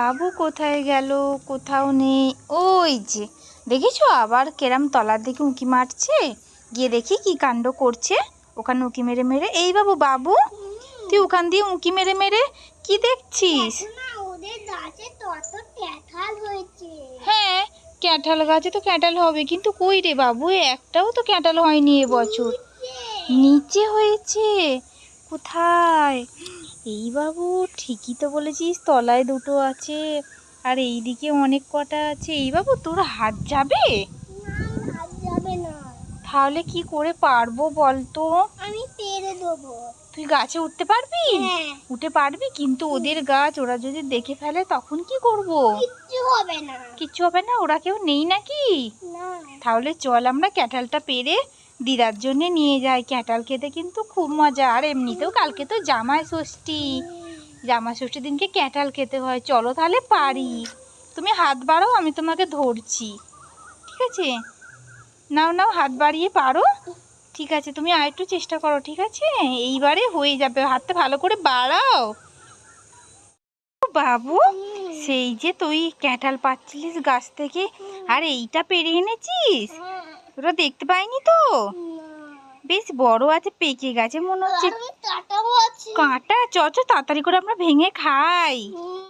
বাবু কোথায় গেল? কোথাও নেই। ওই যে দেখেছো আবার কেরাম তলার দিকে উঁকি মারছে। গিয়ে দেখি কি কাণ্ড করছে ওখানে উঁকি মেরে মেরে। এই বাবু, বাবু তুই ওখান দিয়ে উঁকি মেরে মেরে কি দেখছিস? হ্যাঁ, ক্যাঁঠাল গাছে তো ক্যাঁঠাল হবে, কিন্তু কই রে বাবু, একটাও তো ক্যাঁঠাল হয়নি এবছর। নিচে হয়েছে? কোথায়? এই বাবু ঠিকই তো বলেছিস, তলায় দুটো আছে আর এইদিকে অনেক কটা আছে। এই বাবু তোর হাত যাবে? তাহলে কি করে পারবো বলতো? আমি পেরে দেবো। তুই গাছে উঠতে পারবি? উঠে পারবি, কিন্তু ওদের গাছ, ওরা যদি দেখে ফেলে তখন কি করব? কিচ্ছু হবে না। কিচ্ছু হবে না? ওরা কেউ নেই নাকি? না। তাহলে চল আমরা ক্যাঁঠালটা পেরে দিদার জন্য নিয়ে যাই। ক্যাঁঠাল খেতে কিন্তু খুব মজা। আর এমনিতেও কালকে তো জামাই ষষ্ঠী, জামাই ষষ্ঠীর দিনকে ক্যাঁঠাল খেতে হয়। চলো তাহলে পারি। তুমি হাত বাড়াও, আমি তোমাকে ধরছি, ঠিক আছে? নাও নাও, হাত বাড়িয়ে পারো। ঠিক আছে, তুমি আর একটু চেষ্টা করো, ঠিক আছে? এইবারে হয়ে যাবে, হাতটা ভালো করে বাড়াও। বাবু, সেই যে তুই ক্যাঁঠাল পাচ্ছিলিস গাছ থেকে, আর এইটা পেরে এনেছিস? ওরা দেখতে পাইনি তো? বেশ বড় আছে, পেকে গেছে মনে হচ্ছে। কাঁটা চ চ তাড়াতাড়ি করে আমরা ভেঙে খাই।